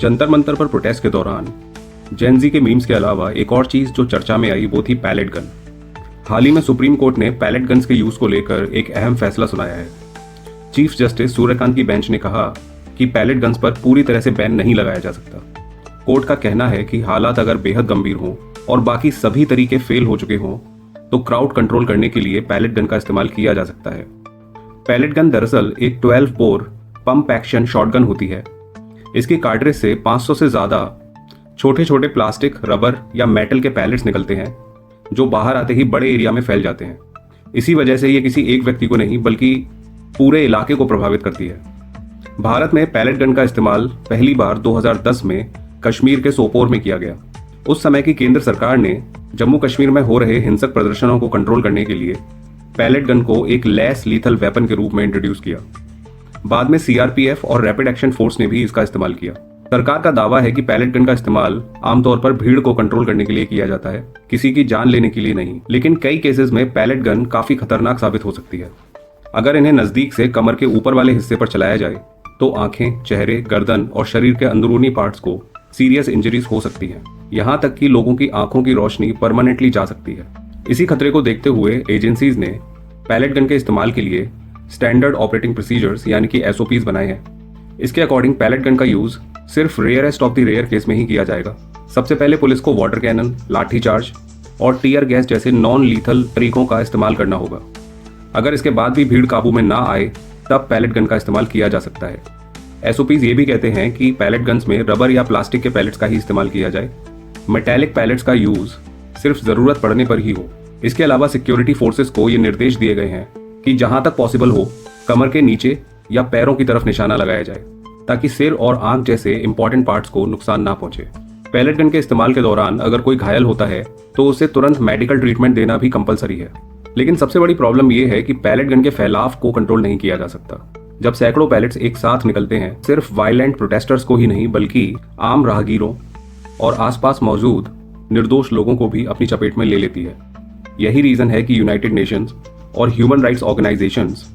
जंतर मंतर पर प्रोटेस्ट के दौरान जेन ज़ी के मीम्स के अलावा एक और चीज़ जो चर्चा में आई वो थी पैलेट गन। हाल ही में सुप्रीम कोर्ट ने पैलेट गन्स के यूज़ को लेकर एक अहम फैसला सुनाया है। चीफ जस्टिस सूर्यकांत की बेंच ने कहा कि पैलेट गन्स पर पूरी तरह से बैन नहीं लगाया जा सकता। कोर्ट का कहना है कि हालात अगर बेहद गंभीर हों और बाकी सभी तरीके फेल हो चुके हों तो क्राउड कंट्रोल करने के लिए पैलेट गन का इस्तेमाल किया जा सकता है। पैलेट गन दरअसल एक 12 बोर पंप एक्शन शॉटगन होती है। इसकी कार्ट्रिज से 500 से ज़्यादा छोटे छोटे प्लास्टिक, रबर या मेटल के पैलेट्स निकलते हैं जो बाहर आते ही बड़े एरिया में फैल जाते हैं। इसी वजह से ये किसी एक व्यक्ति को नहीं बल्कि पूरे इलाके को प्रभावित करती है। भारत में पैलेट गन का इस्तेमाल पहली बार 2010 में कश्मीर के सोपोर में किया गया। उस समय की केंद्र सरकार ने जम्मू कश्मीर में हो रहे हिंसक प्रदर्शनों को कंट्रोल करने के लिए पैलेट गन को एक लेस लीथल वेपन के रूप में इंट्रोड्यूस किया। बाद में सीआरपीएफ और रैपिड एक्शन फोर्स ने भी इसका इस्तेमाल किया। सरकार का दावा है कि पैलेट गन का इस्तेमाल आमतौर पर भीड़ को कंट्रोल करने के लिए किया जाता है, किसी की जान लेने के लिए नहीं। लेकिन कई केसेस में पैलेट गन काफी खतरनाक साबित हो सकती है। अगर इन्हें नजदीक से कमर के ऊपर वाले हिस्से पर चलाया जाए तो आंखें, चेहरे, गर्दन और शरीर के अंदरूनी पार्ट्स को सीरियस इंजरीज हो सकती हैं। यहाँ तक कि लोगों की आंखों की रोशनी परमानेंटली जा सकती है। इसी खतरे को देखते हुए एजेंसीज ने पैलेट गन के इस्तेमाल के लिए स्टैंडर्ड ऑपरेटिंग प्रोसीजर्स यानी कि एसओपीज बनाए हैं। इसके अकॉर्डिंग पैलेट गन का यूज सिर्फ rarest of the rare case में ही किया जाएगा। सबसे पहले पुलिस को वाटर कैनन, लाठीचार्ज और टीयर गैस जैसे नॉन लीथल तरीकों का इस्तेमाल करना होगा। अगर इसके बाद भी भीड़ काबू में ना आए तब पैलेट गन का इस्तेमाल किया जा सकता है। एसओपीज ये भी कहते हैं कि पैलेट गन्स में रबर या प्लास्टिक के पैलेट्स का ही इस्तेमाल किया जाए। मेटेलिक पैलेट्स का यूज सिर्फ जरूरत पड़ने पर ही हो। इसके अलावा सिक्योरिटी फोर्सेस को ये निर्देश दिए गए हैं कि जहां तक पॉसिबल हो कमर के नीचे या पैरों की तरफ निशाना लगाया जाए ताकि सिर और आंख जैसे इंपॉर्टेंट पार्ट्स को नुकसान ना पहुंचे। पैलेट गन के इस्तेमाल के दौरान अगर कोई घायल होता है तो उसे तुरंत मेडिकल ट्रीटमेंट देना भी कंपलसरी है। लेकिन सबसे बड़ी प्रॉब्लम यह है कि पैलेट गन के फैलाव को कंट्रोल नहीं किया जा सकता। जब सैकड़ों पैलेट्स एक साथ निकलते हैं, सिर्फ वायलेंट प्रोटेस्टर्स को ही नहीं बल्कि आम राहगीरों और आसपास मौजूद निर्दोष लोगों को भी अपनी चपेट में ले लेती है। यही रीजन है कि यूनाइटेड नेशंस और ह्यूमन राइट्स ऑर्गेनाइजेशंस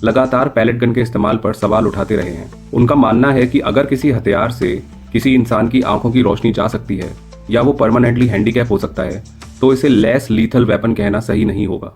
लगातार पैलेट गन के इस्तेमाल पर सवाल उठाते रहे हैं। उनका मानना है कि अगर किसी हथियार से किसी इंसान की आंखों की रोशनी जा सकती है या वो परमानेंटली हैंडीकैप हो सकता है तो इसे लेस लीथल वेपन कहना सही नहीं होगा।